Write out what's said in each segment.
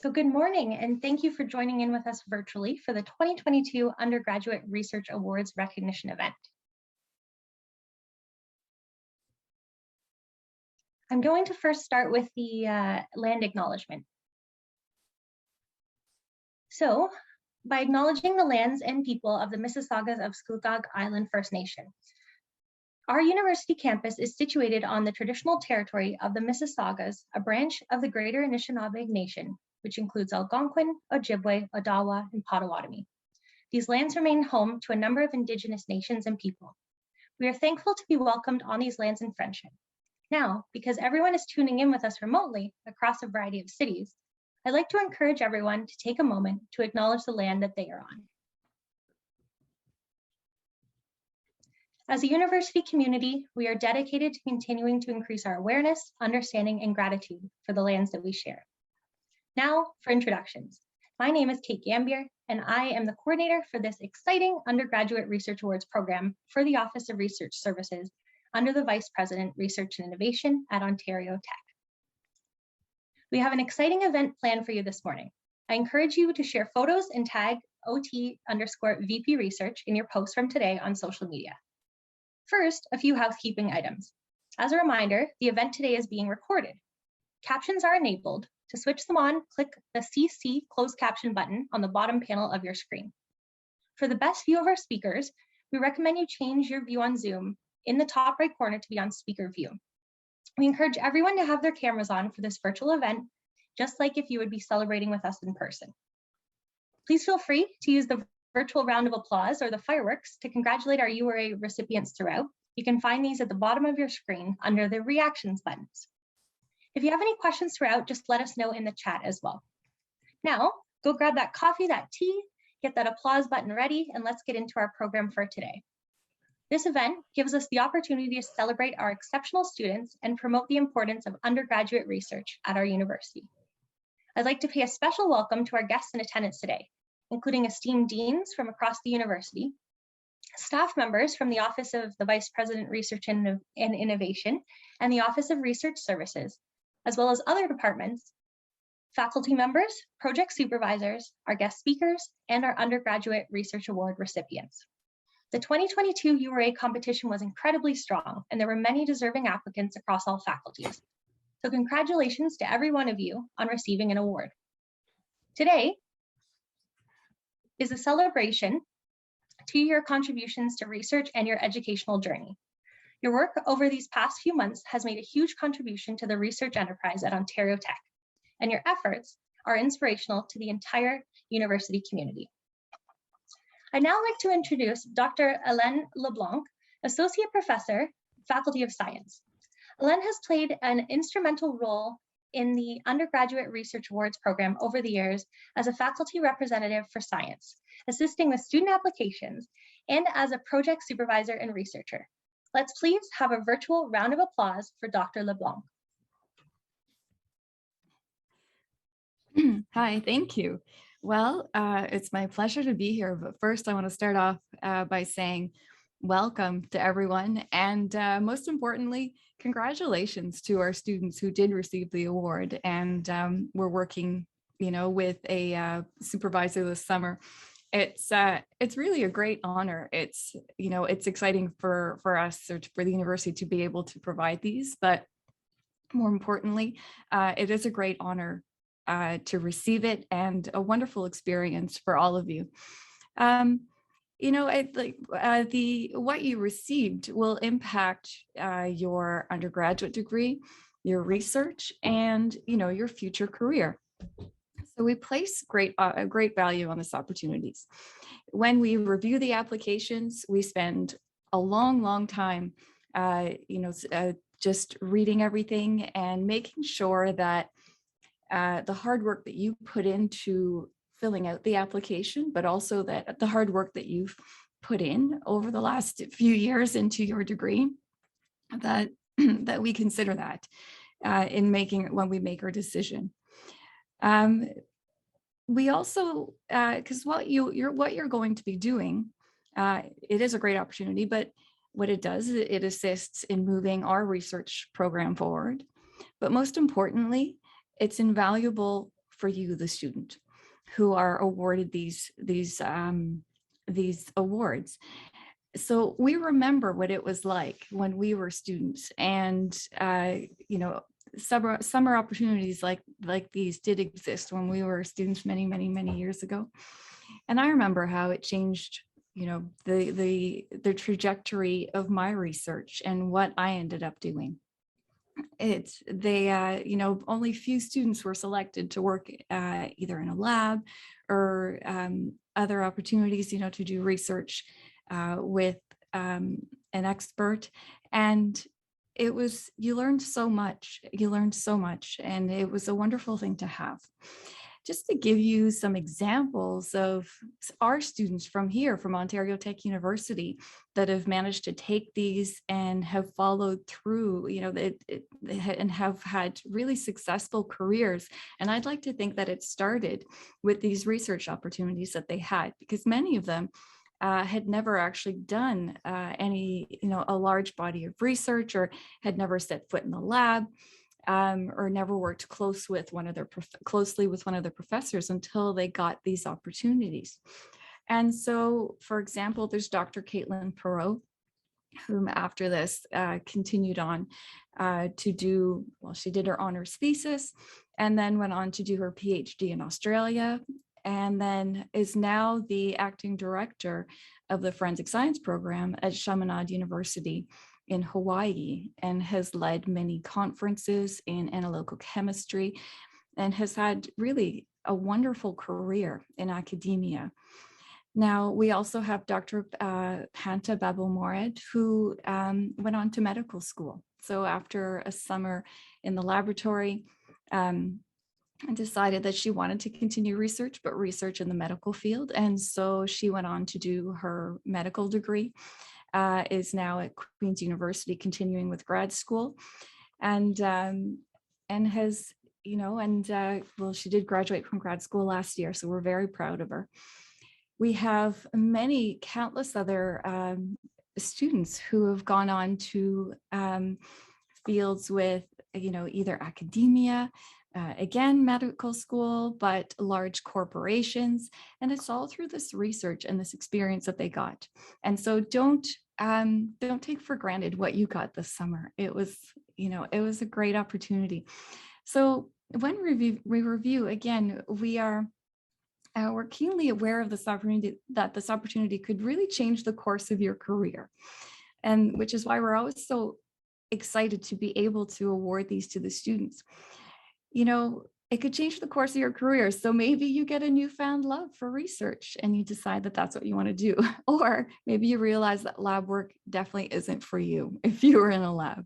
So good morning, and thank you for joining in with us virtually for the 2022 Undergraduate Research Awards recognition event. I'm going to first start with the land acknowledgement. So, by acknowledging the lands and people of the Mississaugas of Scugog Island First Nation. Our university campus is situated on the traditional territory of the Mississaugas, a branch of the Greater Anishinaabe Nation, which includes Algonquin, Ojibwe, Odawa, and Potawatomi. These lands remain home to a number of Indigenous nations and people. We are thankful to be welcomed on these lands in friendship. Now, because everyone is tuning in with us remotely across a variety of cities, I'd like to encourage everyone to take a moment to acknowledge the land that they are on. As a university community, we are dedicated to continuing to increase our awareness, understanding, and gratitude for the lands that we share. Now for introductions. My name is Kate Gambier, and I am the coordinator for this exciting Undergraduate Research Awards program for the Office of Research Services under the Vice President, Research and Innovation at Ontario Tech. We have an exciting event planned for you this morning. I encourage you to share photos and tag OT_VP Research in your posts from today on social media. First, a few housekeeping items. As a reminder, the event today is being recorded. Captions are enabled. To switch them on, click the CC closed caption button on the bottom panel of your screen. For the best view of our speakers, we recommend you change your view on Zoom in the top right corner to be on speaker view. We encourage everyone to have their cameras on for this virtual event, just like if you would be celebrating with us in person. Please feel free to use the virtual round of applause or the fireworks to congratulate our URA recipients throughout. You can find these at the bottom of your screen under the reactions buttons. If you have any questions throughout, just let us know in the chat as well. Now, go grab that coffee, that tea, get that applause button ready, and let's get into our program for today. This event gives us the opportunity to celebrate our exceptional students and promote the importance of undergraduate research at our university. I'd like to pay a special welcome to our guests in attendance today, including esteemed deans from across the university, staff members from the Office of the Vice President, Research and Innovation, and the Office of Research Services, as well as other departments, faculty members, project supervisors, our guest speakers, and our Undergraduate Research Award recipients. The 2022 URA competition was incredibly strong, and there were many deserving applicants across all faculties. So congratulations to every one of you on receiving an award. Today is a celebration to your contributions to research and your educational journey. Your work over these past few months has made a huge contribution to the research enterprise at Ontario Tech, and your efforts are inspirational to the entire university community. I'd now like to introduce Dr. Hélène LeBlanc, Associate Professor, Faculty of Science. Hélène has played an instrumental role in the Undergraduate Research Awards program over the years as a faculty representative for science, assisting with student applications, and as a project supervisor and researcher. Let's please have a virtual round of applause for Dr. LeBlanc. Hi, thank you. Well, it's my pleasure to be here, but first I want to start off by saying welcome to everyone, and most importantly, congratulations to our students who did receive the award, and we're working, with a supervisor this summer. It's really a great honor. It's exciting for us or for the university to be able to provide these, but more importantly, it is a great honor to receive it and a wonderful experience for all of you. What you received will impact your undergraduate degree, your research, and your future career. So we place a great value on this opportunities. When we review the applications, we spend a long time, just reading everything and making sure that the hard work that you put into filling out the application, but also that the hard work that you've put in over the last few years into your degree, that we consider that when we make our decision. We also, because what you're going to be doing, it is a great opportunity, but what it does, it assists in moving our research program forward. But most importantly, it's invaluable for you, the student, who are awarded these awards. So we remember what it was like when we were students, and summer opportunities like these did exist when we were students many years ago. And I remember how it changed, the trajectory of my research and what I ended up doing. Only few students were selected to work either in a lab or other opportunities, to do research with an expert. And you learned so much, and it was a wonderful thing to have. Just to give you some examples of our students from here, from Ontario Tech University, that have managed to take these and have followed through, and have had really successful careers. And I'd like to think that it started with these research opportunities that they had, because many of them had never actually done a large body of research, or had never set foot in the lab. Or never worked closely with one of their professors until they got these opportunities. And so, for example, there's Dr. Caitlin Perot, whom after this continued on she did her honors thesis, and then went on to do her PhD in Australia, and then is now the acting director of the forensic science program at Chaminade University in Hawaii, and has led many conferences in analytical chemistry, and has had really a wonderful career in academia. Now, we also have Dr. Hanta Babel-Mored, who went on to medical school. So after a summer in the laboratory, decided that she wanted to continue research, but research in the medical field. And so she went on to do her medical degree, is now at Queen's University continuing with grad school, and has, she did graduate from grad school last year, so we're very proud of her. We have countless other students who have gone on to fields with, either academia, again, medical school, but large corporations. And it's all through this research and this experience that they got. And so don't take for granted what you got this summer. It was a great opportunity. So when we review, again, we're keenly aware of this opportunity could really change the course of your career. And which is why we're always so excited to be able to award these to the students. It could change the course of your career. So maybe you get a newfound love for research and you decide that that's what you want to do. Or maybe you realize that lab work definitely isn't for you if you were in a lab.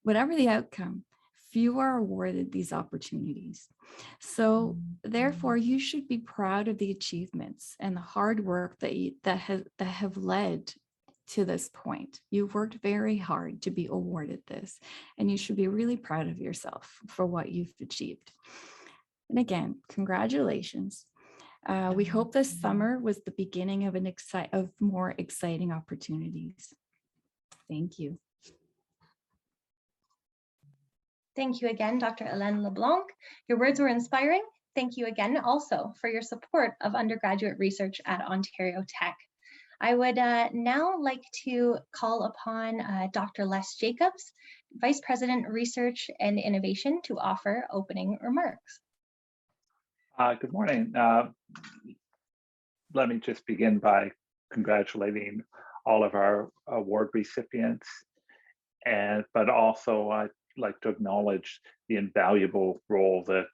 Whatever the outcome, few are awarded these opportunities. So therefore, you should be proud of the achievements and the hard work that have led to this point. You've worked very hard to be awarded this, and you should be really proud of yourself for what you've achieved. And again, congratulations. We hope this summer was the beginning of more exciting opportunities. Thank you. Thank you again, Dr. Hélène LeBlanc. Your words were inspiring. Thank you again also for your support of undergraduate research at Ontario Tech. I would now like to call upon Dr. Les Jacobs, Vice President, Research and Innovation, to offer opening remarks. Good morning. Let me just begin by congratulating all of our award recipients, but also I'd like to acknowledge the invaluable role that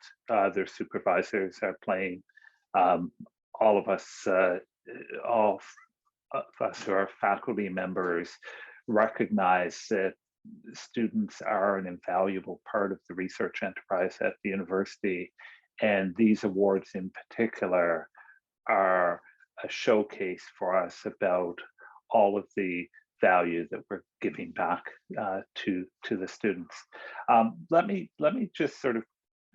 their supervisors are playing. All of us who are faculty members recognize that students are an invaluable part of the research enterprise at the university, and these awards in particular are a showcase for us about all of the value that we're giving back to the students. Let me just sort of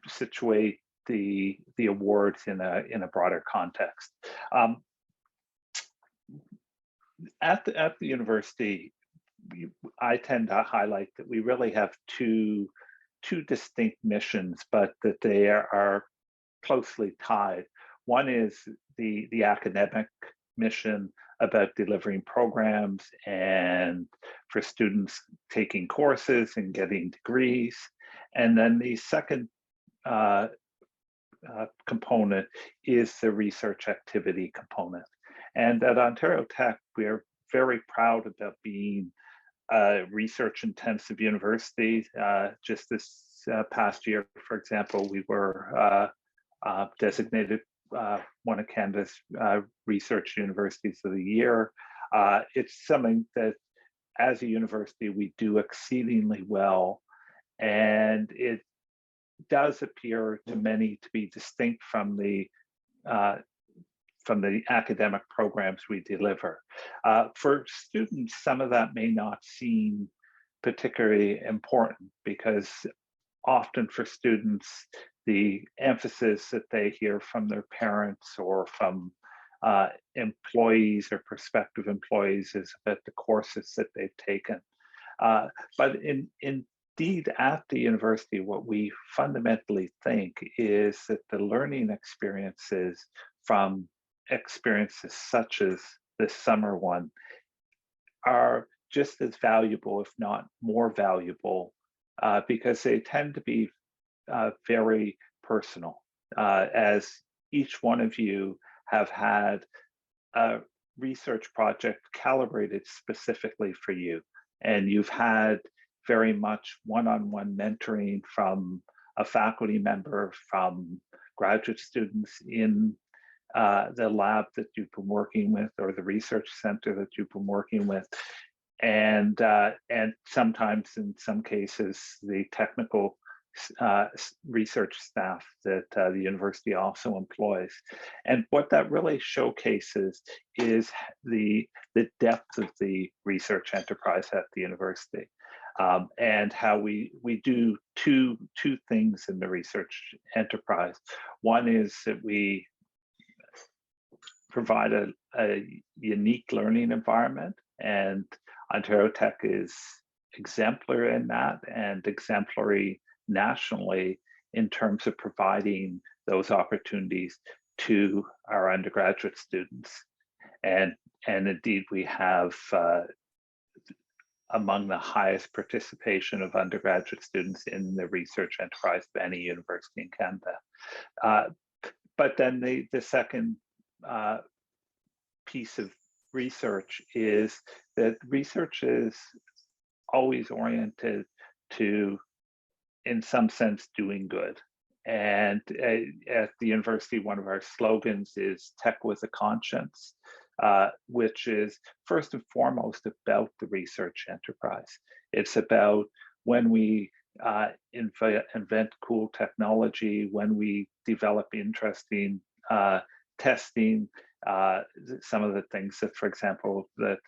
situate the awards in a broader context. At the university, I tend to highlight that we really have two distinct missions, but that they are closely tied. One is the academic mission about delivering programs and for students taking courses and getting degrees. And then the second component is the research activity component. And at Ontario Tech, we're very proud about being a research intensive university. Just this past year, for example, we were designated one of Canada's research universities of the year. It's something that as a university, we do exceedingly well. And it does appear to many to be distinct from the academic programs we deliver. For students, some of that may not seem particularly important because often for students, the emphasis that they hear from their parents or from employees or prospective employees is about the courses that they've taken. But indeed, at the university, what we fundamentally think is that the learning experiences from experiences such as this summer one are just as valuable, if not more valuable, because they tend to be very personal, as each one of you have had a research project calibrated specifically for you. And you've had very much one-on-one mentoring from a faculty member, from graduate students in the lab that you've been working with or the research center that you've been working with. And sometimes, in some cases, the technical research staff that the university also employs. And what that really showcases is the depth of the research enterprise at the university, and how we do two things in the research enterprise. One is that we provide a unique learning environment, and Ontario Tech is exemplary in that and exemplary nationally in terms of providing those opportunities to our undergraduate students. And indeed, we have among the highest participation of undergraduate students in the research enterprise of any university in Canada. But then the second piece of research is that research is always oriented to, in some sense, doing good. And at the university, one of our slogans is Tech with a Conscience, which is first and foremost about the research enterprise. It's about when we invent cool technology, when we develop interesting testing, some of the things that, for example, that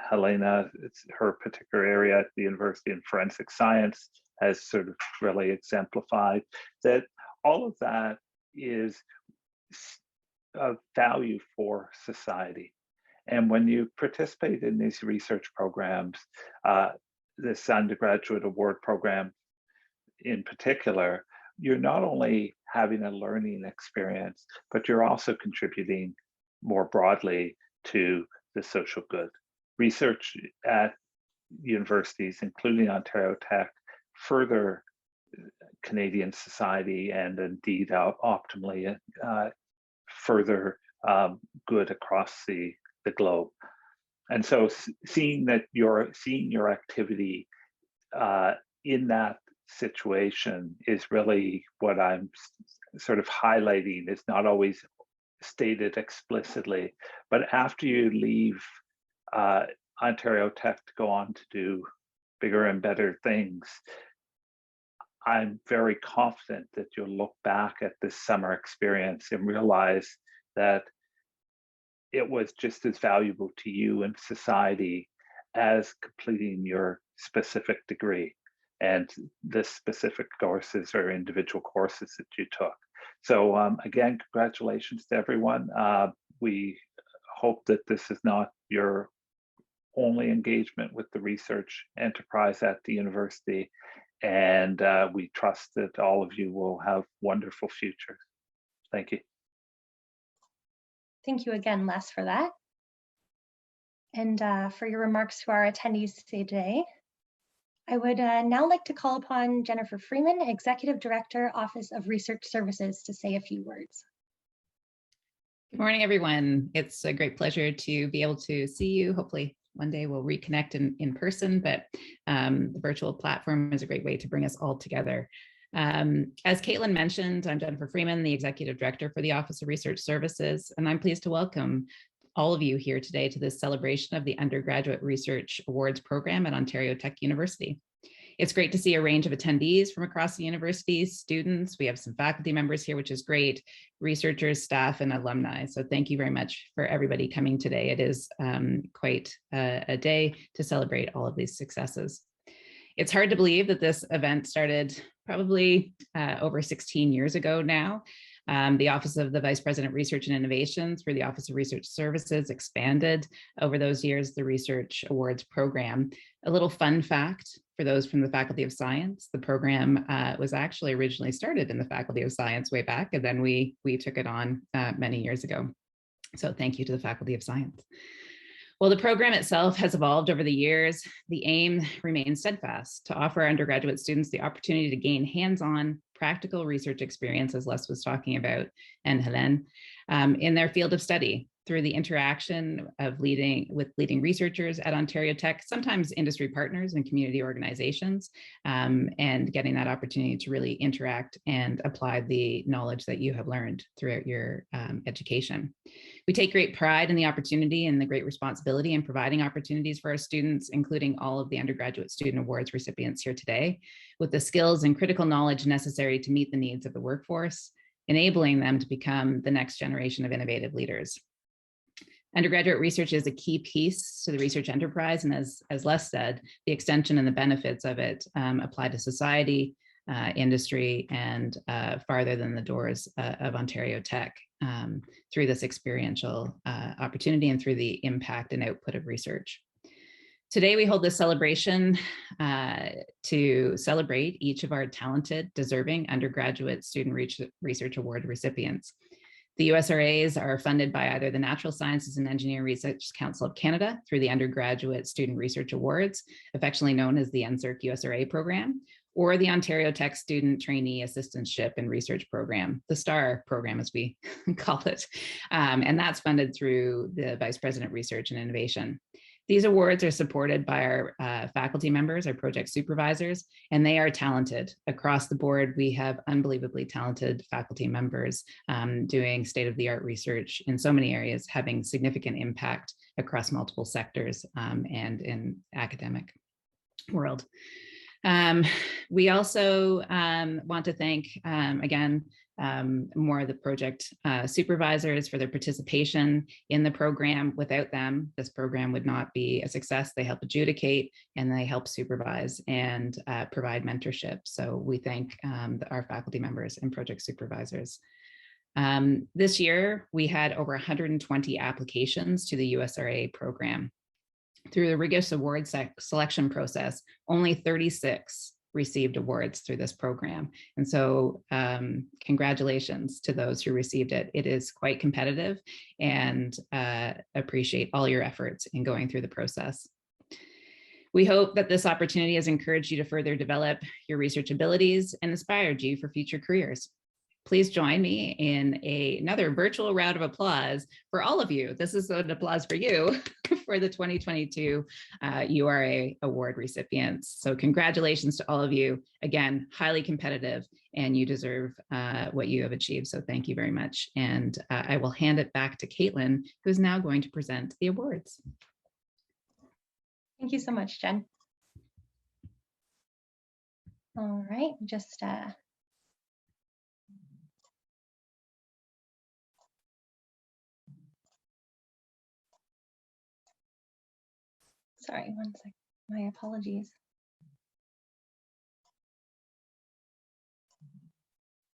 Helena, it's her particular area at the University in Forensic Science, has sort of really exemplified, that all of that is of value for society. And when you participate in these research programs, this undergraduate award program in particular, you're not only having a learning experience, but you're also contributing more broadly to the social good. Research at universities, including Ontario Tech, further Canadian society and indeed optimally further good across the globe. And so seeing your activity in that situation is really what I'm sort of highlighting. It's not always stated explicitly, but after you leave Ontario Tech to go on to do bigger and better things, I'm very confident that you'll look back at this summer experience and realize that it was just as valuable to you and society as completing your specific degree and the specific courses or individual courses that you took. So again, congratulations to everyone. We hope that this is not your only engagement with the research enterprise at the university. And we trust that all of you will have wonderful futures. Thank you. Thank you again, Les, for that. And for your remarks to our attendees today. I would now like to call upon Jennifer Freeman, Executive Director, Office of Research Services, to say a few words. Good morning, everyone. It's a great pleasure to be able to see you. Hopefully one day we'll reconnect in person, but the virtual platform is a great way to bring us all together. As Caitlin mentioned, I'm Jennifer Freeman, the Executive Director for the Office of Research Services, and I'm pleased to welcome all of you here today to this celebration of the Undergraduate Research Awards program at Ontario Tech University. It's great to see a range of attendees from across the university, students. We have some faculty members here, which is great, researchers, staff, and alumni. So thank you very much for everybody coming today. It is quite a day to celebrate all of these successes. It's hard to believe that this event started probably over 16 years ago now. The Office of the Vice President, Research and Innovation through the Office of Research Services expanded over those years the Research Awards program. A little fun fact for those from the Faculty of Science, the program was actually originally started in the Faculty of Science way back, and then we took it on many years ago. So thank you to the Faculty of Science. Well, the program itself has evolved over the years. The aim remains steadfast: to offer undergraduate students the opportunity to gain hands-on practical research experience, as Les was talking about, and Hélène, in their field of study through the interaction of leading researchers at Ontario Tech, sometimes industry partners and community organizations, and getting that opportunity to really interact and apply the knowledge that you have learned throughout your education. We take great pride in the opportunity and the great responsibility in providing opportunities for our students, including all of the Undergraduate Student Awards recipients here today, with the skills and critical knowledge necessary to meet the needs of the workforce, enabling them to become the next generation of innovative leaders. Undergraduate research is a key piece to the research enterprise, and as Les said, the extension and the benefits of it apply to society, industry, and farther than the doors of Ontario Tech through this experiential opportunity and through the impact and output of research. Today, we hold this celebration to celebrate each of our talented, deserving Undergraduate Student Research Award recipients. The USRAs are funded by either the Natural Sciences and Engineering Research Council of Canada through the Undergraduate Student Research Awards, affectionately known as the NSERC USRA program, or the Ontario Tech Student Trainee Assistantship and Research Program, the STAR program as we call it. And that's funded through the Vice President Research and Innovation. These awards are supported by our faculty members, our project supervisors, and they are talented. Across the board, we have unbelievably talented faculty members doing state-of-the-art research in so many areas, having significant impact across multiple sectors and in academic world. We also want to thank, again, more of the project supervisors for their participation in the program. Without them, this program would not be a success. They help adjudicate and they help supervise and provide mentorship. So we thank our faculty members and project supervisors. This year, we had over 120 applications to the USRA program. Through the rigorous award selection process, only 36 received awards through this program. And so congratulations to those who received it. It is quite competitive, and appreciate all your efforts in going through the process. We hope that this opportunity has encouraged you to further develop your research abilities and inspired you for future careers. Please join me in another virtual round of applause for all of you. This is an applause for you for the 2022 URA Award recipients. So congratulations to all of you. Again, highly competitive, and you deserve what you have achieved. So thank you very much. And I will hand it back to Caitlin, who's now going to present the awards. Thank you so much, Jen. All right, just sorry, one second. My apologies.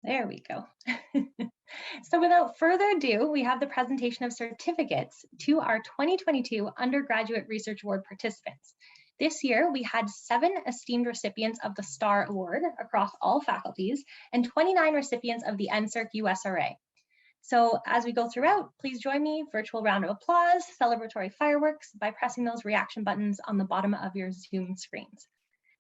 There we go. So without further ado, we have the presentation of certificates to our 2022 Undergraduate Research Award participants. This year, we had 7 esteemed recipients of the STAR Award across all faculties and 29 recipients of the NSERC USRA. So as we go throughout, please join me, virtual round of applause, celebratory fireworks by pressing those reaction buttons on the bottom of your Zoom screens.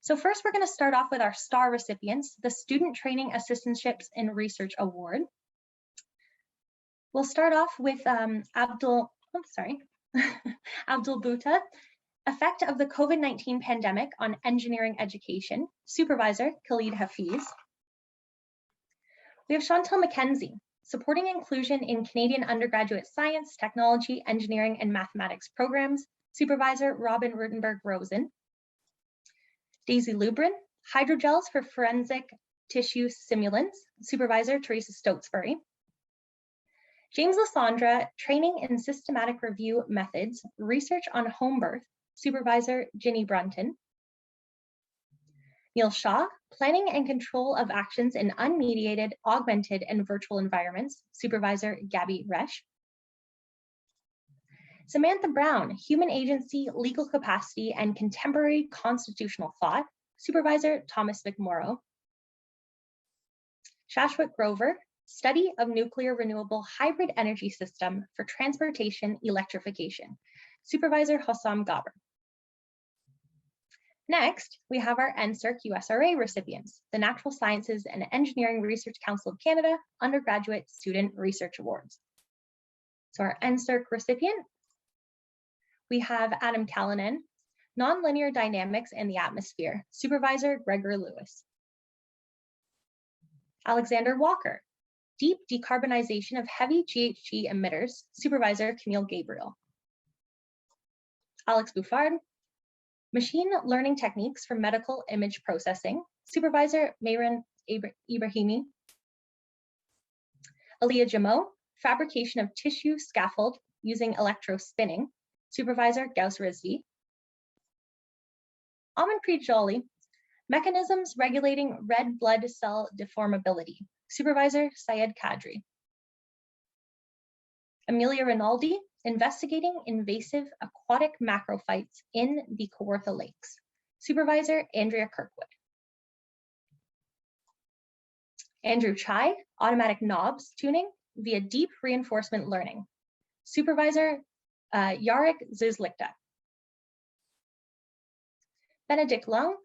So first, we're going to start off with our STAR recipients, the Student Training Assistantships in Research Award. We'll start off with Abdul Bhutta, Effect of the COVID-19 Pandemic on Engineering Education, Supervisor Khalid Hafiz. We have Chantal McKenzie, Supporting Inclusion in Canadian Undergraduate Science, Technology, Engineering, and Mathematics Programs, Supervisor Robin Rutenberg-Rosen. Daisy Lubrin, Hydrogels for Forensic Tissue Simulants, Supervisor Teresa Stotesbury. James Lysandra, Training in Systematic Review Methods, Research on Home Birth, Supervisor Ginny Brunton. Neil Shaw, Planning and Control of Actions in Unmediated, Augmented, and Virtual Environments, Supervisor Gabby Resch. Samantha Brown, Human Agency, Legal Capacity, and Contemporary Constitutional Thought, Supervisor Thomas McMorrow. Shashwat Grover, Study of Nuclear Renewable Hybrid Energy System for Transportation Electrification, Supervisor Hossam Gaber. Next, we have our NSERC USRA recipients, the Natural Sciences and Engineering Research Council of Canada Undergraduate Student Research Awards. So our NSERC recipient, we have Adam Callanan, Nonlinear Dynamics in the Atmosphere, Supervisor Gregor Lewis. Alexander Walker, Deep Decarbonization of Heavy GHG Emitters, Supervisor Camille Gabriel. Alex Bouffard, Machine Learning Techniques for Medical Image Processing, Supervisor Mayran Ibrahimi. Aliyah Jamo, Fabrication of Tissue Scaffold using Electrospinning, Supervisor Gauss Rizvi. Amanpreet Jolly, Mechanisms Regulating Red Blood Cell Deformability, Supervisor Syed Kadri. Amelia Rinaldi, Investigating Invasive Aquatic Macrophytes in the Kawartha Lakes, Supervisor Andrea Kirkwood. Andrew Chai, Automatic Knobs Tuning via Deep Reinforcement Learning, Supervisor Yarek Zizlikta. Benedict Lung,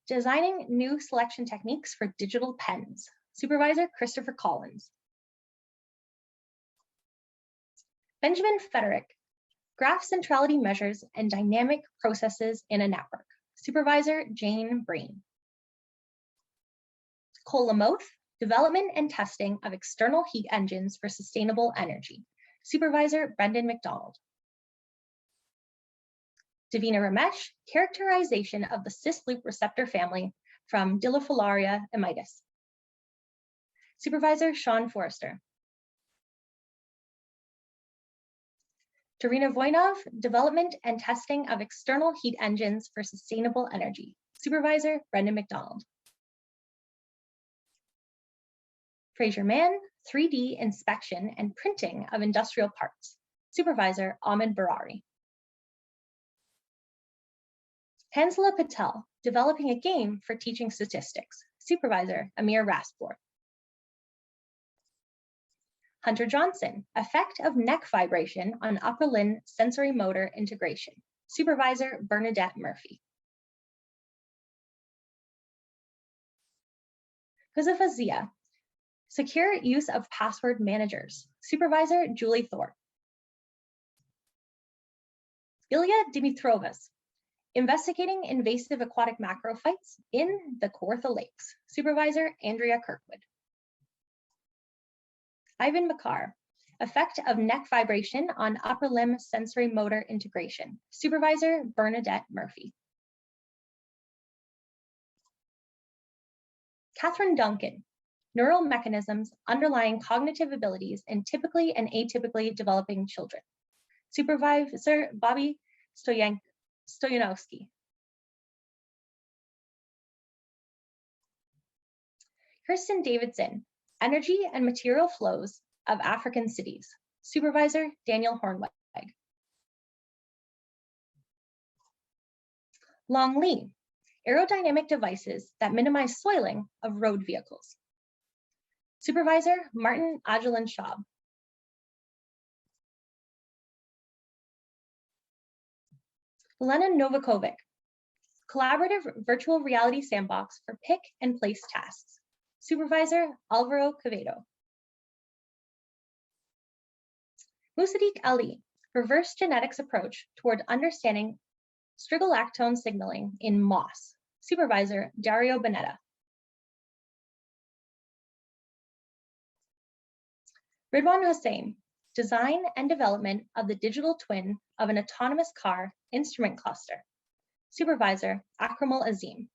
Designing New Selection Techniques for Digital Pens, Supervisor Christopher Collins. Benjamin Federick, Graph Centrality Measures and Dynamic Processes in a Network, Supervisor Jane Breen. Cole Lamoth, Development and Testing of External Heat Engines for Sustainable Energy, Supervisor Brendan McDonald. Davina Ramesh, Characterization of the cis loop receptor family from Dilophilaria amitis, Supervisor Sean Forrester. Tarina Voinov, Development and Testing of External Heat Engines for Sustainable Energy, Supervisor Brendan McDonald. Fraser Mann, 3D Inspection and Printing of Industrial Parts, Supervisor Ahmed Barari. Hansala Patel, Developing a Game for Teaching Statistics, Supervisor Amir Raspor. Hunter Johnson, Effect of Neck Vibration on Upper Limb Sensory Motor Integration, Supervisor Bernadette Murphy. Josefa Zia, Secure Use of Password Managers, Supervisor Julie Thorpe. Ilya Dimitrovas, Investigating Invasive Aquatic Macrophytes in the Kawartha Lakes, Supervisor Andrea Kirkwood. Ivan Makar, Effect of Neck Vibration on Upper Limb Sensory Motor Integration, Supervisor Bernadette Murphy. Catherine Duncan, Neural Mechanisms Underlying Cognitive Abilities in Typically and Atypically Developing Children, Supervisor Bobby Stoyanovsky. Kirsten Davidson, Energy and Material Flows of African Cities, Supervisor Daniel Hornweg. Long-Li, aerodynamic devices that minimize soiling of road vehicles. Supervisor Martin Agelan Schaub. Elena Novakovic, collaborative virtual reality sandbox for pick and place tasks. Supervisor Alvaro Quevedo. Musaddiq Ali, reverse genetics approach toward understanding strigolactone signaling in moss. Supervisor Dario Bonetta. Ridwan Hussain, design and development of the digital twin of an autonomous car instrument cluster. Supervisor Akramul Azim.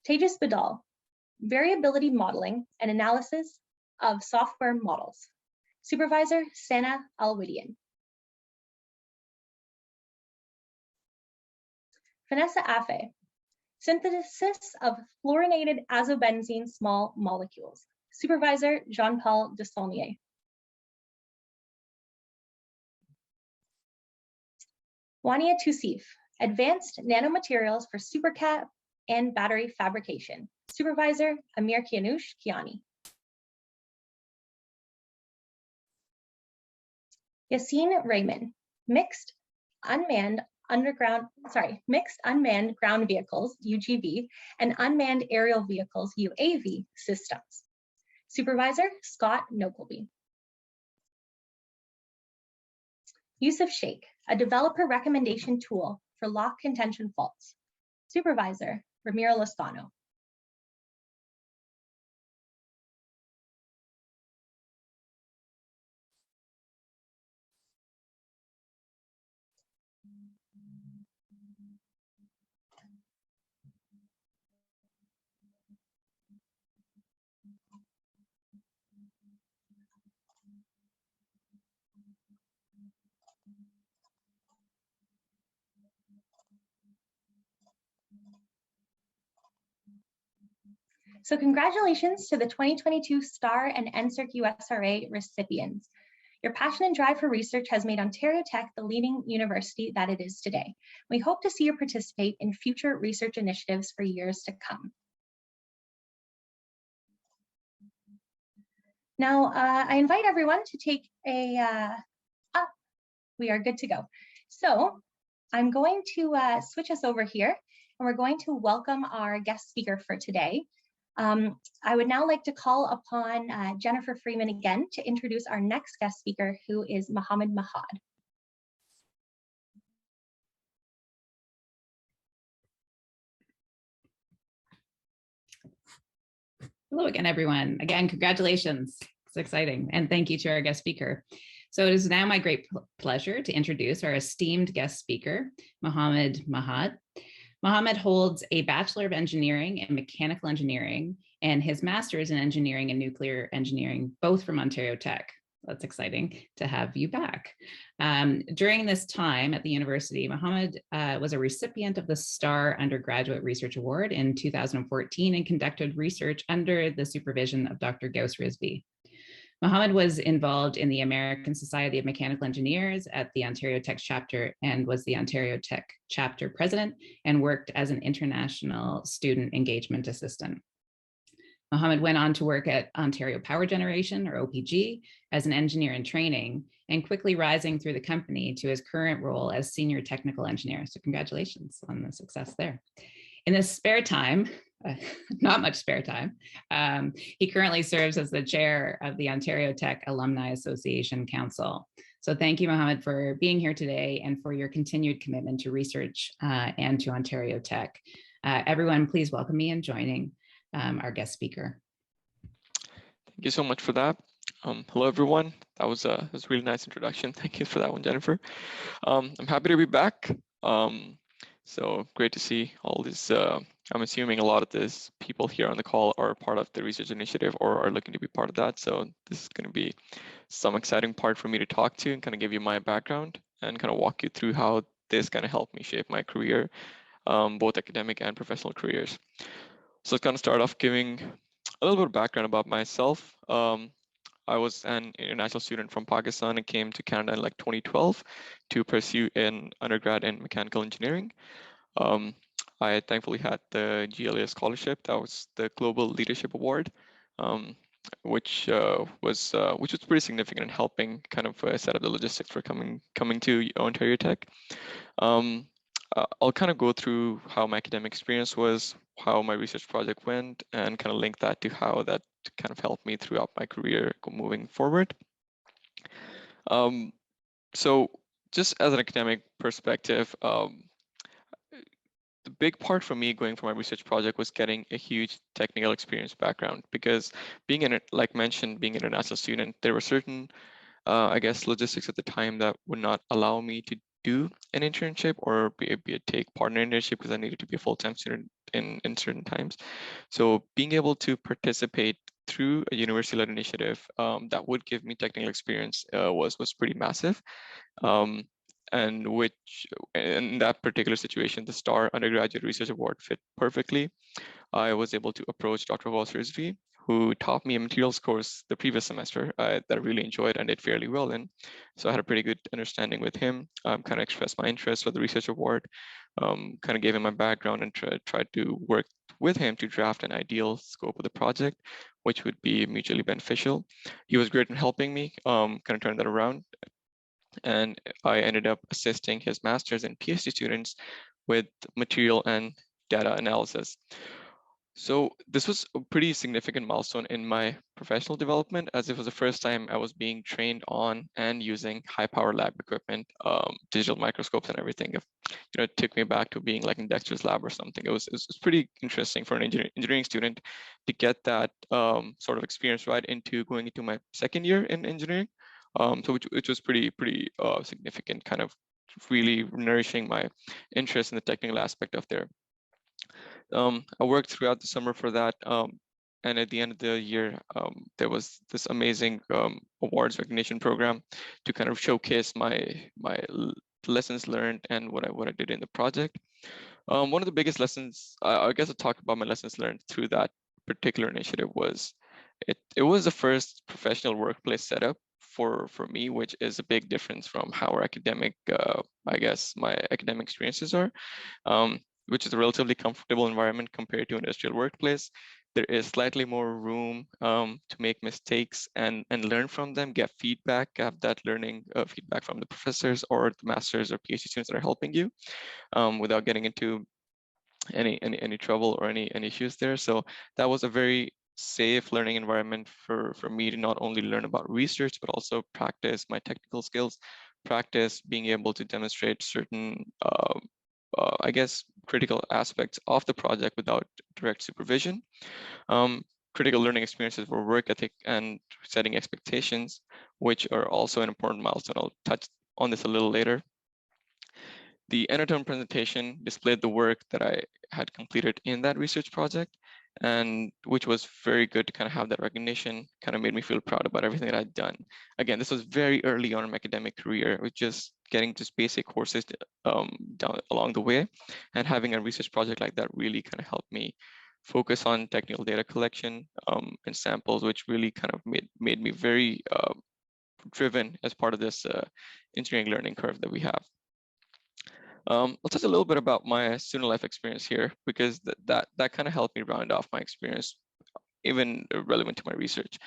Tejas Badal, variability modeling and analysis of software models. Supervisor Sana Alwidian. Vanessa Afe, synthesis of fluorinated azobenzene small molecules. Supervisor Jean-Paul Desaulnier. Wania Tousif, advanced nanomaterials for supercap and battery fabrication. Supervisor Amir Kianoush Kiani. Yassine Raymond, mixed unmanned ground vehicles, UGV, and unmanned aerial vehicles, UAV systems. Supervisor Scott Nobleby. Yusuf Sheikh, a developer recommendation tool for lock contention faults. Supervisor Ramiro Lozano. So congratulations to the 2022 STAR and NSERC USRA recipients. Your passion and drive for research has made Ontario Tech the leading university that it is today. We hope to see you participate in future research initiatives for years to come. Now, I invite everyone to take a, we are good to go. So I'm going to switch us over here, and we're going to welcome our guest speaker for today. I would now like to call upon Jennifer Freeman again to introduce our next guest speaker, who is Mohammed Mahad. Hello again, everyone. Again, congratulations. It's exciting. And thank you to our guest speaker. So it is now my great pleasure to introduce our esteemed guest speaker, Mohammed Mahad. Mohammed holds a Bachelor of Engineering in Mechanical Engineering and his Master's in Engineering and Nuclear Engineering, both from Ontario Tech. That's exciting to have you back. During this time at the university, Mohammed was a recipient of the STAR Undergraduate Research Award in 2014 and conducted research under the supervision of Dr. Gauss Risby. Mohammed was involved in the American Society of Mechanical Engineers at the Ontario Tech chapter and was the Ontario Tech chapter president and worked as an international student engagement assistant. Mohammed went on to work at Ontario Power Generation, or OPG, as an engineer in training and quickly rising through the company to his current role as senior technical engineer. So congratulations on the success there. In his spare time, not much spare time, he currently serves as the chair of the Ontario Tech Alumni Association Council. So thank you, Mohammed, for being here today and for your continued commitment to research and to Ontario Tech. Everyone, please welcome me in joining our guest speaker. Thank you so much for that. Hello, everyone. That was a really nice introduction. Thank you for that one, Jennifer. I'm happy to be back. So great to see all this. I'm assuming a lot of these people here on the call are part of the research initiative or are looking to be part of that. So this is going to be some exciting part for me to talk to and kind of give you my background and kind of walk you through how this kind of helped me shape my career, both academic and professional careers. So let's kind of start off giving a little bit of background about myself. I was an international student from Pakistan and came to Canada in like 2012 to pursue an undergrad in mechanical engineering. Um, I thankfully had the GLA scholarship. That was the Global Leadership Award, um, which was pretty significant in helping kind of set up the logistics for coming to Ontario Tech. Um, I'll kind of go through how my academic experience was, how my research project went, and kind of link that to how that kind of helped me throughout my career moving forward. So just as an academic perspective, the big part for me going for my research project was getting a huge technical experience background, because like mentioned, being an international student, there were certain I guess logistics at the time that would not allow me to do an internship or be a take part in an internship, because I needed to be a full-time student in certain times. So being able to participate through a university-led initiative that would give me technical experience was pretty massive. Um, and which in that particular situation, the STAR Undergraduate Research Award fit perfectly. I was able to approach Dr. Walsersby, who taught me a materials course the previous semester that I really enjoyed and did fairly well in. So I had a pretty good understanding with him, kind of expressed my interest for the research award, kind of gave him my background and tried to work with him to draft an ideal scope of the project, which would be mutually beneficial. He was great in helping me kind of turn that around. And I ended up assisting his master's and PhD students with material and data analysis. So this was a pretty significant milestone in my professional development, as it was the first time I was being trained on and using high power lab equipment, digital microscopes and everything. It took me back to being like in Dexter's lab or something. It was pretty interesting for an engineering student to get that sort of experience right into going into my second year in engineering. So which was pretty significant, kind of really nourishing my interest in the technical aspect of their. I worked throughout the summer for that. And at the end of the year, there was this amazing awards recognition program to kind of showcase my lessons learned and what I did in the project. One of the biggest lessons, I guess I'll talk about my lessons learned through that particular initiative was it was the first professional workplace setup for me, which is a big difference from how our academic, I guess my academic experiences are. Which is a relatively comfortable environment compared to an industrial workplace. There is slightly more room to make mistakes and learn from them, get feedback, have that learning feedback from the professors or the masters or PhD students that are helping you without getting into any trouble or any issues there. So that was a very safe learning environment for me to not only learn about research, but also practice my technical skills, practice being able to demonstrate certain I guess, critical aspects of the project without direct supervision. Critical learning experiences for work ethic and setting expectations, which are also an important milestone. I'll touch on this a little later. The end of term presentation displayed the work that I had completed in that research project, and which was very good to kind of have that recognition, kind of made me feel proud about everything that I'd done. Again, this was very early on in my academic career, with just getting just basic courses down along the way, and having a research project like that really kind of helped me focus on technical data collection and samples, which really kind of made me very driven as part of this engineering learning curve that we have. I'll touch a little bit about my student life experience here, because that kind of helped me round off my experience, even relevant to my research.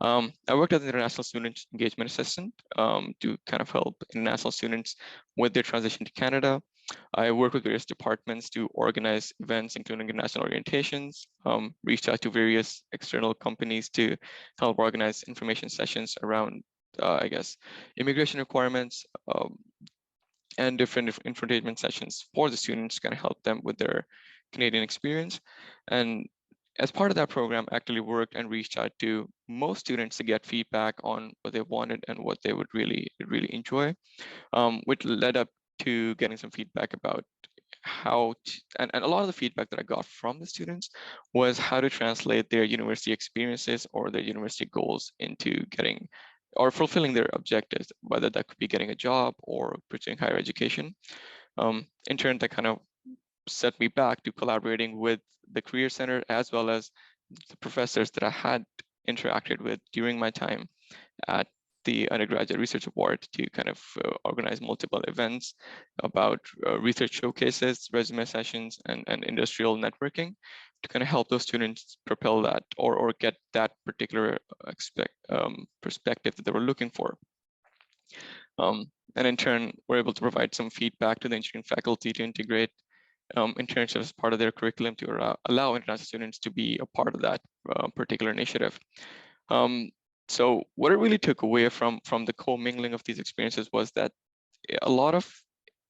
I worked as an international student engagement assistant to kind of help international students with their transition to Canada. I worked with various departments to organize events, including international orientations, reached out to various external companies to help organize information sessions around, I guess, immigration requirements, and different infotainment sessions for the students to kind of help them with their Canadian experience. And as part of that program, actually worked and reached out to most students to get feedback on what they wanted and what they would really enjoy, which led up to getting some feedback about how to, and a lot of the feedback that I got from the students was how to translate their university experiences or their university goals into getting or fulfilling their objectives, whether that could be getting a job or pursuing higher education. In turn, that kind of set me back to collaborating with the Career Center as well as the professors that I had interacted with during my time at the Undergraduate Research Award to kind of organize multiple events about research showcases, resume sessions, and industrial networking to kind of help those students propel that or get that particular perspective that they were looking for. And in turn, we're able to provide some feedback to the engineering faculty to integrate internships as part of their curriculum to allow international students to be a part of that particular initiative. So what it really took away from the co-mingling of these experiences was that a lot of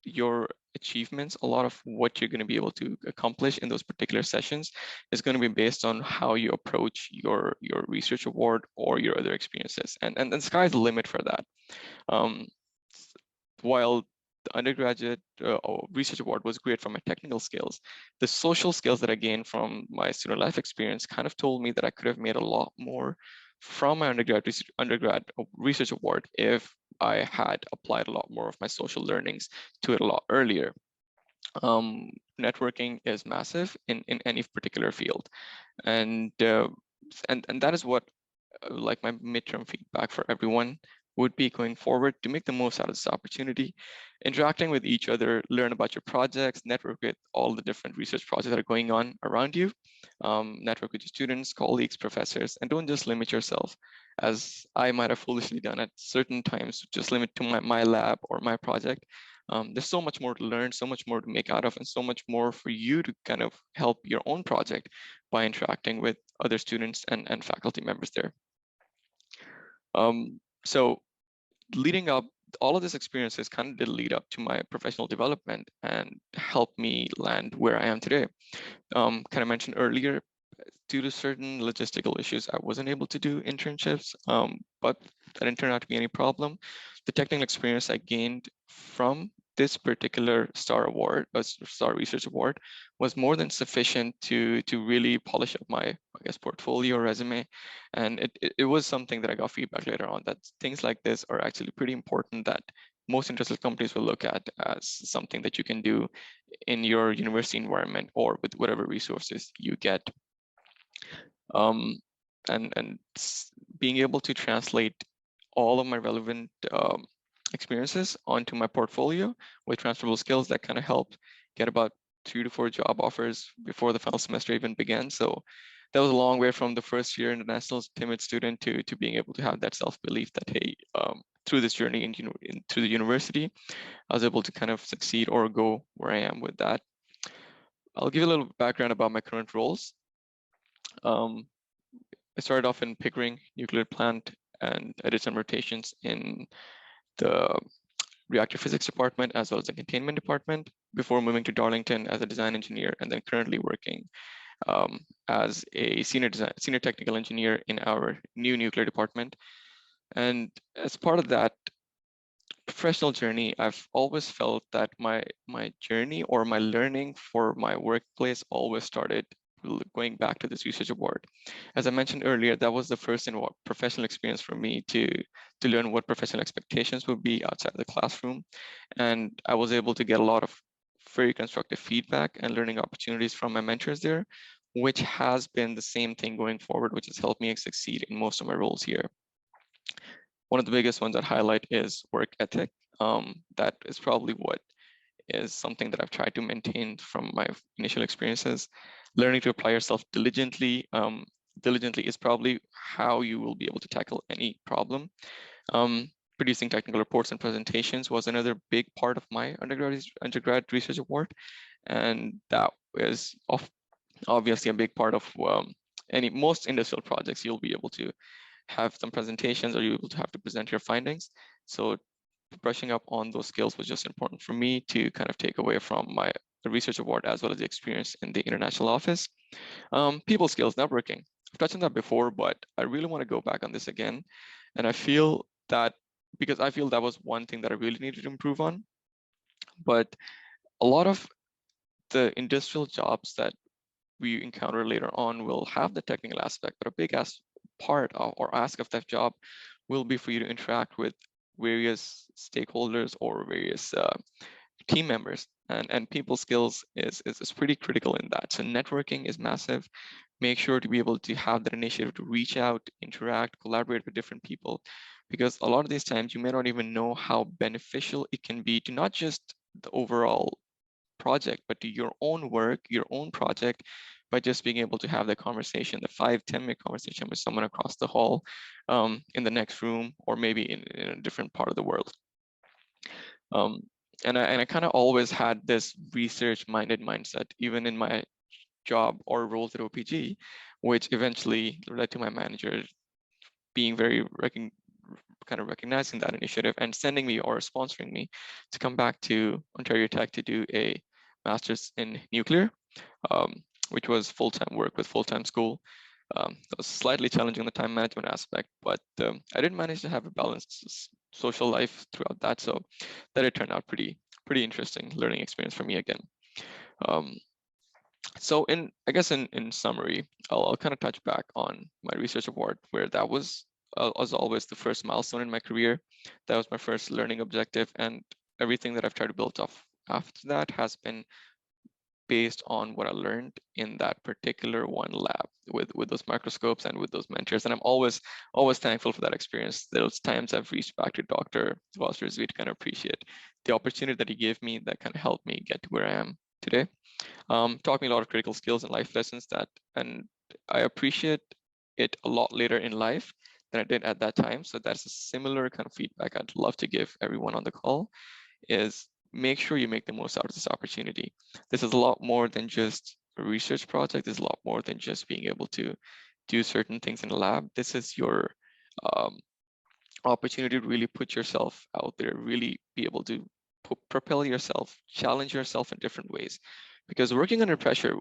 your achievements, a lot of what you're going to be able to accomplish in those particular sessions is going to be based on how you approach your research award or your other experiences. And the sky's the limit for that. While the undergraduate research award was great for my technical skills, the social skills that I gained from my student life experience kind of told me that I could have made a lot more from my undergrad research award if I had applied a lot more of my social learnings to it a lot earlier. Networking is massive in any particular field, and that is what like my midterm feedback for everyone would be going forward to make the most out of this opportunity, interacting with each other, learn about your projects, network with all the different research projects that are going on around you, network with your students, colleagues, professors, and don't just limit yourself, as I might have foolishly done at certain times, just limit to my lab or my project. There's so much more to learn, so much more to make out of, and so much more for you to kind of help your own project by interacting with other students and faculty members there. So leading up, all of this experiences kind of did lead up to my professional development and helped me land where I am today. Kind of mentioned earlier, due to certain logistical issues, I wasn't able to do internships, but that didn't turn out to be any problem. The technical experience I gained from this particular STAR award, STAR Research Award, was more than sufficient to really polish up my, I guess, portfolio resume. And it was something that I got feedback later on that things like this are actually pretty important, that most interested companies will look at as something that you can do in your university environment or with whatever resources you get. And being able to translate all of my relevant experiences onto my portfolio with transferable skills that kind of helped get about 2 to 4 job offers before the final semester even began. So that was a long way from the first year international timid student to being able to have that self-belief that, hey, through this journey through the university, I was able to kind of succeed or go where I am with that. I'll give you a little background about my current roles. I started off in Pickering nuclear plant, and I did some rotations in the reactor physics department as well as the containment department before moving to Darlington as a design engineer, and then currently working as a senior technical engineer in our new nuclear department. And as part of that professional journey, I've always felt that my journey or my learning for my workplace always started going back to this research award. As I mentioned earlier, that was the first professional experience for me to learn what professional expectations would be outside the classroom. And I was able to get a lot of very constructive feedback and learning opportunities from my mentors there, which has been the same thing going forward, which has helped me succeed in most of my roles here. One of the biggest ones I'd highlight is work ethic. That is probably what is something that I've tried to maintain from my initial experiences. Learning to apply yourself diligently. Diligently is probably how you will be able to tackle any problem. Producing technical reports and presentations was another big part of my undergrad research award. And that is obviously a big part of most industrial projects. You'll be able to have some presentations or you're able to have to present your findings. So brushing up on those skills was just important for me to kind of take away from the research award as well as the experience in the international office. People skills, networking. I've touched on that before, but I really want to go back on this again. And I feel that because I feel that was one thing that I really needed to improve on. But a lot of the industrial jobs that we encounter later on will have the technical aspect, but a big part of, or ask of that job will be for you to interact with various stakeholders or various team members, and people skills is pretty critical in that. So networking is massive. Make sure to be able to have that initiative to reach out, interact, collaborate with different people, because a lot of these times you may not even know how beneficial it can be to not just the overall project, but to your own work, your own project, by just being able to have that conversation, the 5-10 minute conversation with someone across the hall, in the next room, or maybe in a different part of the world. And I kind of always had this research-minded mindset, even in my job or roles at OPG, which eventually led to my manager being very kind of recognizing that initiative and sending me or sponsoring me to come back to Ontario Tech to do a master's in nuclear, which was full-time work with full-time school. That was slightly challenging in the time management aspect, but I did manage to have a balanced social life throughout that, so that it turned out pretty interesting learning experience for me again. So I guess in summary, I'll kind of touch back on my research award, where that was, as always, the first milestone in my career. That was my first learning objective, and everything that I've tried to build off after that has been based on what I learned in that particular one lab with those microscopes and with those mentors. And I'm always thankful for that experience. Those times I've reached back to Dr. Zwaster to kind of appreciate the opportunity that he gave me that kind of helped me get to where I am today. Taught me a lot of critical skills and life lessons and I appreciate it a lot later in life than I did at that time. So that's a similar kind of feedback I'd love to give everyone on the call, is make sure you make the most out of this opportunity. This is a lot more than just a research project. It's a lot more than just being able to do certain things in a lab. This is your opportunity to really put yourself out there, really be able to propel yourself, challenge yourself in different ways. Because working under pressure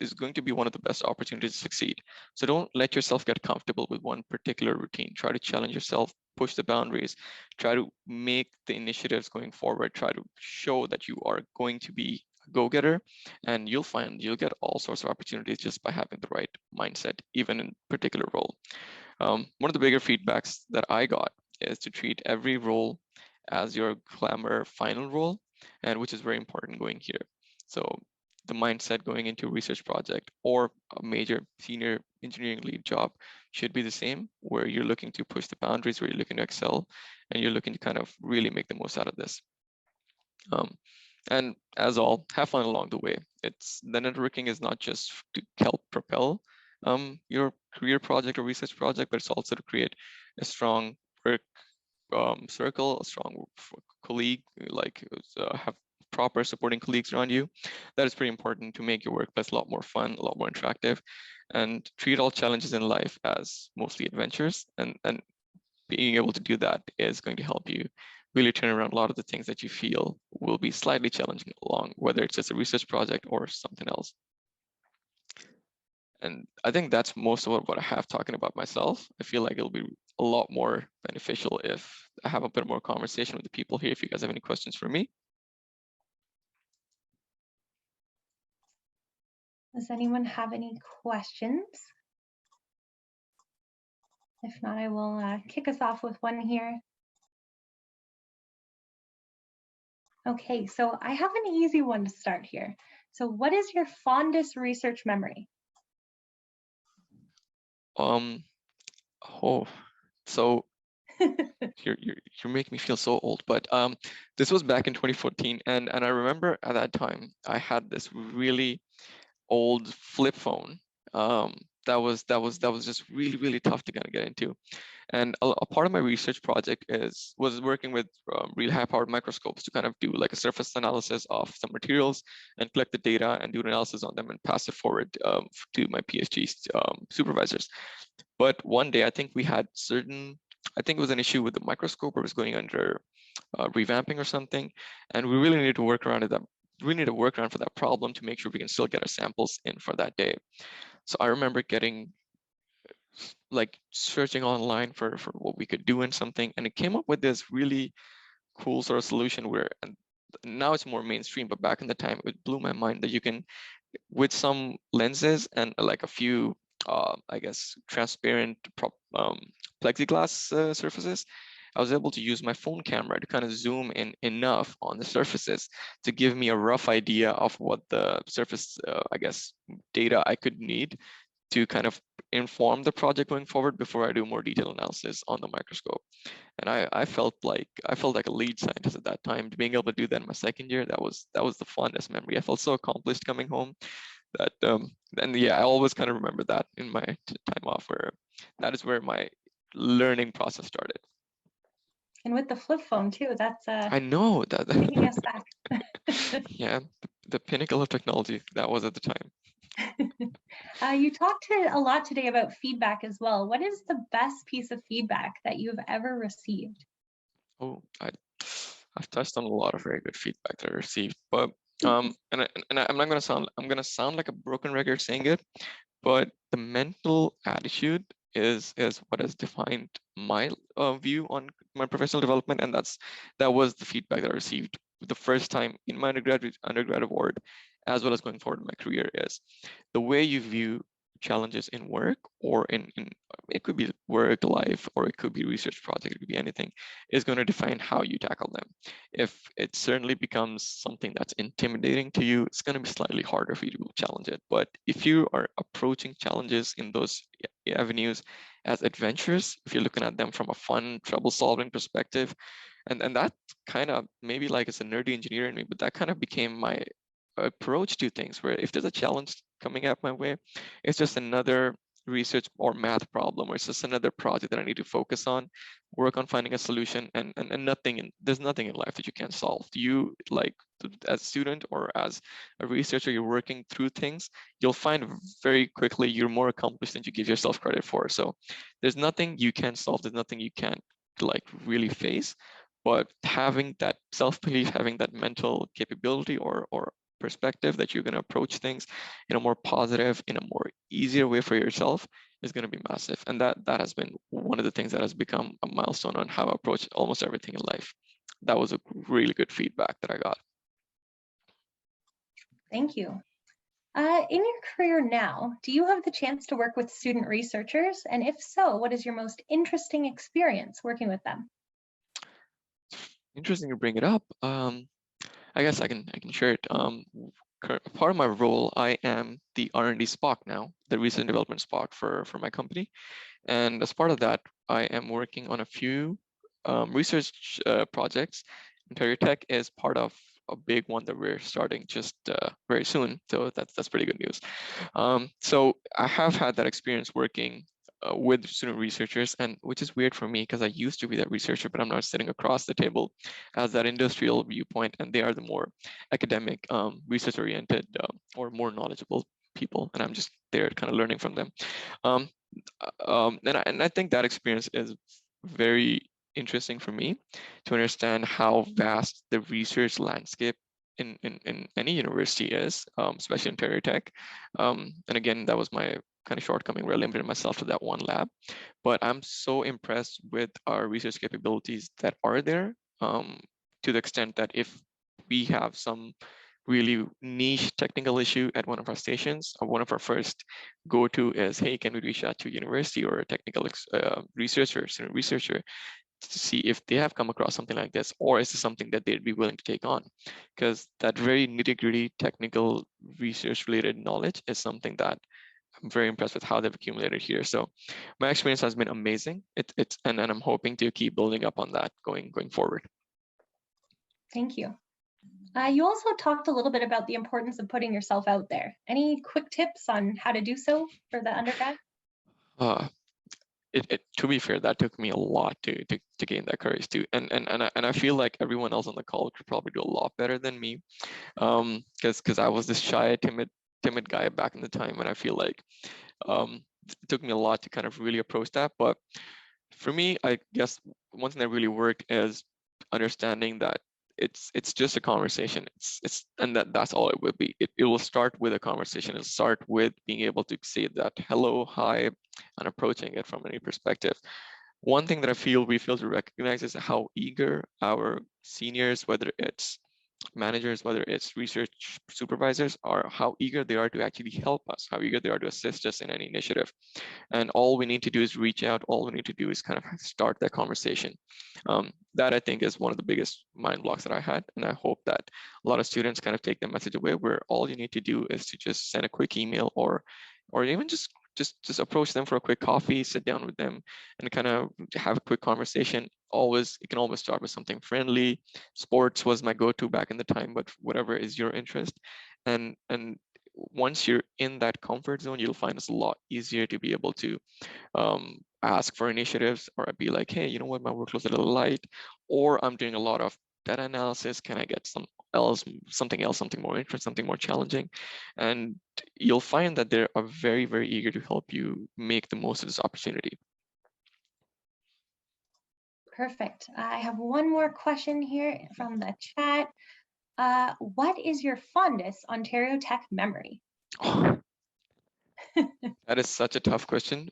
is going to be one of the best opportunities to succeed. So don't let yourself get comfortable with one particular routine. Try to challenge yourself, push the boundaries, try to make the initiatives going forward, try to show that you are going to be a go-getter, and you'll find you'll get all sorts of opportunities just by having the right mindset, even in particular role. One of the bigger feedbacks that I got is to treat every role as your glamour final role, and which is very important going here. So the mindset going into a research project or a major senior engineering lead job should be the same, where you're looking to push the boundaries, where you're looking to excel, and you're looking to kind of really make the most out of this. And as all, have fun along the way. The networking is not just to help propel your career project or research project, but it's also to create a strong work circle, a strong colleague, like have proper supporting colleagues around you. That is pretty important to make your workplace a lot more fun, a lot more interactive, and treat all challenges in life as mostly adventures. And being able to do that is going to help you really turn around a lot of the things that you feel will be slightly challenging along, whether it's just a research project or something else. And I think that's most of what I have talking about myself. I feel like it'll be a lot more beneficial if I have a bit more conversation with the people here. If you guys have any questions for me. Does anyone have any questions? If not, I will kick us off with one here. Okay, so I have an easy one to start here. So what is your fondest research memory? So you're making me feel so old, but this was back in 2014, and I remember at that time I had this really old flip phone that was just really tough to kind of get into. And a part of my research project was working with really high-powered microscopes to kind of do like a surface analysis of some materials and collect the data and do an analysis on them and pass it forward to my PhD supervisors. But one day, I think it was an issue with the microscope, or it was going under revamping or something, and we really needed to work around it. We need a workaround for that problem to make sure we can still get our samples in for that day. So I remember searching online for what we could do in something, and it came up with this really cool sort of solution where, and now it's more mainstream, but back in the time it blew my mind that you can, with some lenses and like a few I guess transparent plexiglass surfaces, I was able to use my phone camera to kind of zoom in enough on the surfaces to give me a rough idea of what the surface, I guess, data I could need to kind of inform the project going forward before I do more detailed analysis on the microscope. And I felt like a lead scientist at that time. Being able to do that in my second year, that was the fondest memory. I felt so accomplished coming home that and yeah, I always kind of remember that in my time off, where that is where my learning process started. And with the flip phone too, that's I know that. taking us back. Yeah, the pinnacle of technology that was at the time. You talked a lot today about feedback as well. What is the best piece of feedback that you've ever received? Oh, I've touched on a lot of very good feedback that I received, but I'm not gonna sound like a broken record saying it, but the mental attitude is what has defined my view on my professional development, and that was the feedback that I received the first time in my undergrad award, as well as going forward in my career, is the way you view challenges in work, or in it could be work life, or it could be research project, it could be anything, is going to define how you tackle them. If it certainly becomes something that's intimidating to you, it's going to be slightly harder for you to challenge it. But if you are approaching challenges in those avenues as adventures, if you're looking at them from a fun trouble solving perspective, and that kind of, maybe like it's a nerdy engineer in me, but that kind of became my approach to things, where if there's a challenge coming up my way, it's just another research or math problem, or it's just another project that I need to focus on, work on finding a solution, and there's nothing in life that you can't solve. You, like, as a student or as a researcher, you're working through things, you'll find very quickly you're more accomplished than you give yourself credit for. So there's nothing you can't solve, there's nothing you can't like really face. But having that self-belief, having that mental capability or perspective that you're going to approach things in a more positive, in a more easier way for yourself, is going to be massive. And that has been one of the things that has become a milestone on how I approach almost everything in life. That was a really good feedback that I got. Thank you. In your career now, do you have the chance to work with student researchers? And if so, what is your most interesting experience working with them? Interesting you bring it up. I guess I can share it. Part of my role, I am the R&D SPOC now, the research and development SPOC for my company. And as part of that, I am working on a few research projects. Ontario Tech is part of a big one that we're starting just very soon. So that's pretty good news. So I have had that experience working with student researchers, and which is weird for me because I used to be that researcher, but I'm now sitting across the table as that industrial viewpoint, and they are the more academic, research-oriented, or more knowledgeable people, and I'm just there kind of learning from them. And I think that experience is very interesting for me to understand how vast the research landscape in any university is, especially in Ontario Tech. And again, that was my kind of shortcoming, where I limited myself to that one lab. But I'm so impressed with our research capabilities that are there, to the extent that if we have some really niche technical issue at one of our stations, one of our first go-to is, hey, can we reach out to a university or a technical researcher, student researcher, to see if they have come across something like this, or is this something that they'd be willing to take on? Because that very nitty-gritty technical research-related knowledge is something that I'm very impressed with how they've accumulated here. So my experience has been amazing. And I'm hoping to keep building up on that going forward. Thank you. You also talked a little bit about the importance of putting yourself out there. Any quick tips on how to do so for the undergrad? To be fair, that took me a lot to gain that courage too. And I feel like everyone else on the call could probably do a lot better than me. Because I was this shy, timid guy back in the time, and I feel like it took me a lot to kind of really approach that. But for me, I guess one thing that really worked is understanding that it's just a conversation. And that's all it will be. It will start with a conversation. It'll start with being able to say that hello, hi, and approaching it from any perspective. One thing that I feel we fail to recognize is how eager our seniors, whether it's managers, whether it's research supervisors, are, how eager they are to actually help us, how eager they are to assist us in any initiative. And all we need to do is reach out. All we need to do is kind of start that conversation. That I think is one of the biggest mind blocks that I had. And I hope that a lot of students kind of take the message away, where all you need to do is to just send a quick email, or even just just approach them for a quick coffee, sit down with them, and kind of have a quick conversation. You can always start with something friendly. Sports was my go-to back in the time, but whatever is your interest. And once you're in that comfort zone, you'll find it's a lot easier to be able to ask for initiatives, or be like, hey, you know what, my workload's a little light, or I'm doing a lot of data analysis. Can I get something else, something more interesting, something more challenging? And you'll find that they are very, very eager to help you make the most of this opportunity. Perfect. I have one more question here from the chat. What is your fondest Ontario Tech memory? That is such a tough question.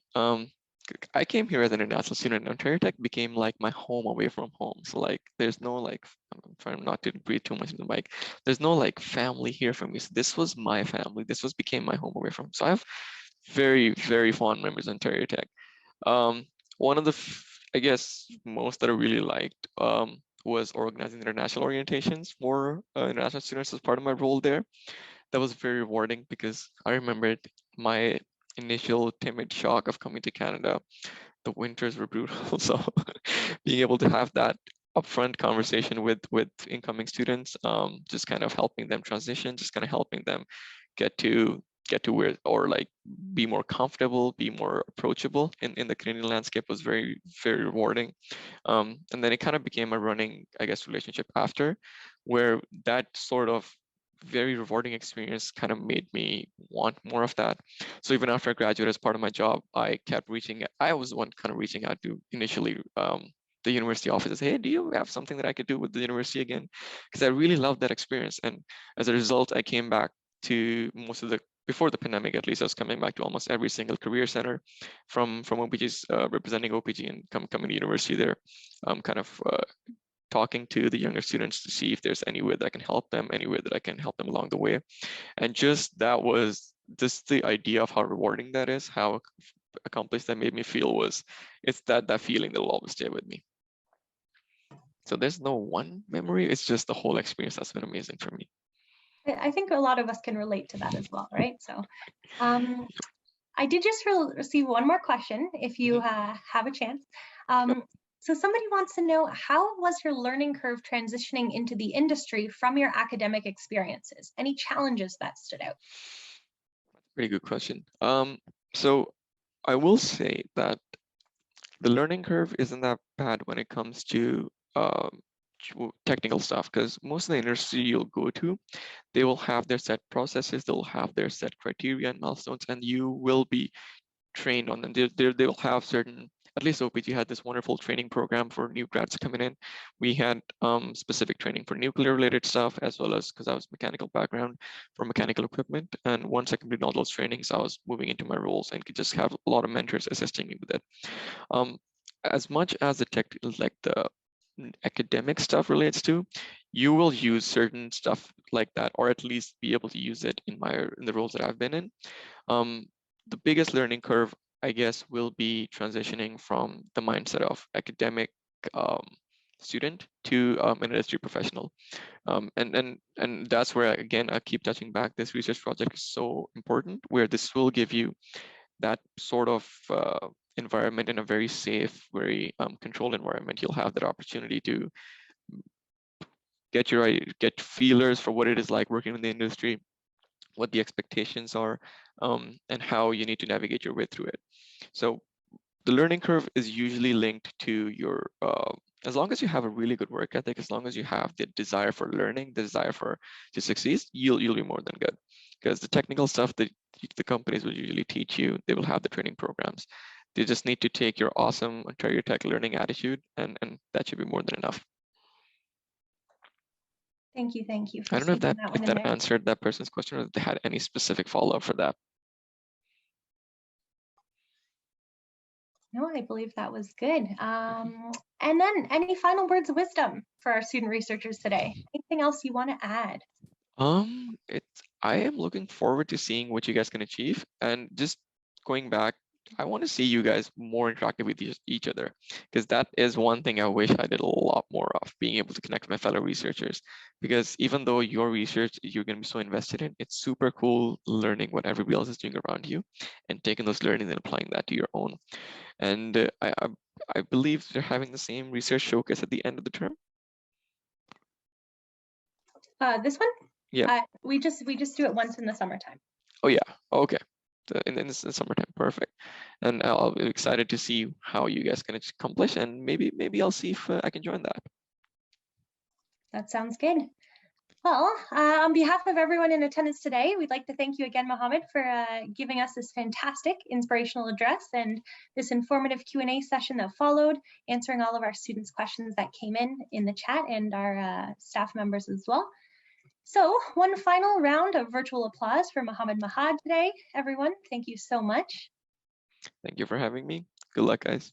I came here as an international student, and Ontario Tech became like my home away from home. So like, there's no like, I'm trying not to breathe too much in the mic. There's no like family here for me. So this was my family. Became my home away from home. So I have very, very fond memories of Ontario Tech. One of the, I guess, most that I really liked was organizing international orientations for international students as part of my role there. That was very rewarding because I remembered my initial timid shock of coming to Canada. The winters were brutal, so being able to have that upfront conversation with incoming students, just kind of helping them transition, just kind of helping them get to where, or like be more comfortable, be more approachable in the Canadian landscape, was very, very rewarding. And then it kind of became a running, I guess, relationship after, where that sort of very rewarding experience kind of made me want more of that. So even after I graduated, as part of my job, I was the one kind of reaching out to initially the university offices. Hey, do you have something that I could do with the university again? Because I really loved that experience. And as a result, I came back to before the pandemic, at least, I was coming back to almost every single career center from OPG's representing OPG and coming to university there, kind of talking to the younger students to see if there's any way that I can help them, any way that I can help them along the way. And that was just the idea of how rewarding that is, how accomplished that made me feel. It's that feeling that will always stay with me. So there's no one memory, it's just the whole experience that's been amazing for me. I think a lot of us can relate to that as well, right? So I did just receive one more question, if you have a chance. Yep. So somebody wants to know, how was your learning curve transitioning into the industry from your academic experiences? Any challenges that stood out? Pretty good question. So I will say that the learning curve isn't that bad when it comes to technical stuff, because most of the industry you'll go to, they will have their set processes, they'll have their set criteria and milestones, and you will be trained on them. They'll have certain, at least OPG had this wonderful training program for new grads coming in. We had specific training for nuclear related stuff, as well as, because I was mechanical background, for mechanical equipment. And once I completed all those trainings, I was moving into my roles and could just have a lot of mentors assisting me with it. As much as the academic stuff relates to, you will use certain stuff like that, or at least be able to use it in the roles that I've been in. The biggest learning curve, I guess, will be transitioning from the mindset of academic student to an industry professional. And that's where, again, I keep touching back, this research project is so important, where this will give you that sort of environment in a very safe, very controlled environment. You'll have that opportunity to get feelers for what it is like working in the industry, what the expectations are, and how you need to navigate your way through it. So the learning curve is usually linked to your, as long as you have a really good work ethic, as long as you have the desire for learning, the desire to succeed, you'll be more than good. Because the technical stuff that the companies will usually teach you, they will have the training programs. They just need to take your awesome Ontario Tech learning attitude, and that should be more than enough. Thank you. I don't know if that answered that person's question, or if they had any specific follow-up for that. No, I believe that was good. And then any final words of wisdom for our student researchers today? Anything else you want to add? I am looking forward to seeing what you guys can achieve, and just going back, I want to see you guys more interactive with each other, because that is one thing I wish I did a lot more of, being able to connect with my fellow researchers. Because even though your research you're going to be so invested in, it's super cool learning what everybody else is doing around you and taking those learnings and applying that to your own. And I believe they're having the same research showcase at the end of the term. This one? Yeah. We just do it once in the summertime. Oh yeah. Okay. In the summertime, perfect. And I'll be excited to see how you guys can accomplish, and maybe I'll see if I can join that. That sounds good. Well, on behalf of everyone in attendance today, we'd like to thank you again, Mohammed, for giving us this fantastic inspirational address and this informative Q&A session that followed, answering all of our students' questions that came in the chat, and our staff members as well. So one final round of virtual applause for Mohammed Mahad today. Everyone, thank you so much. Thank you for having me. Good luck, guys.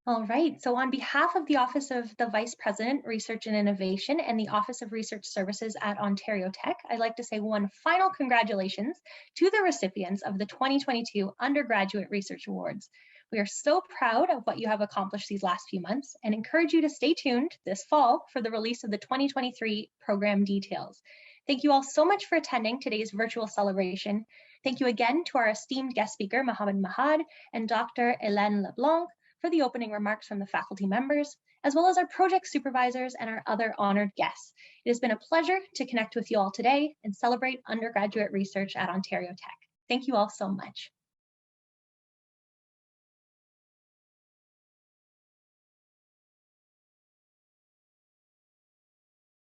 All right, so on behalf of the Office of the Vice President, Research and Innovation, and the Office of Research Services at Ontario Tech, I'd like to say one final congratulations to the recipients of the 2022 Undergraduate Research Awards. We are so proud of what you have accomplished these last few months and encourage you to stay tuned this fall for the release of the 2023 program details. Thank you all so much for attending today's virtual celebration. Thank you again to our esteemed guest speaker, Mohammed Mahad, and Dr. Hélène LeBlanc for the opening remarks from the faculty members, as well as our project supervisors and our other honored guests. It has been a pleasure to connect with you all today and celebrate undergraduate research at Ontario Tech. Thank you all so much.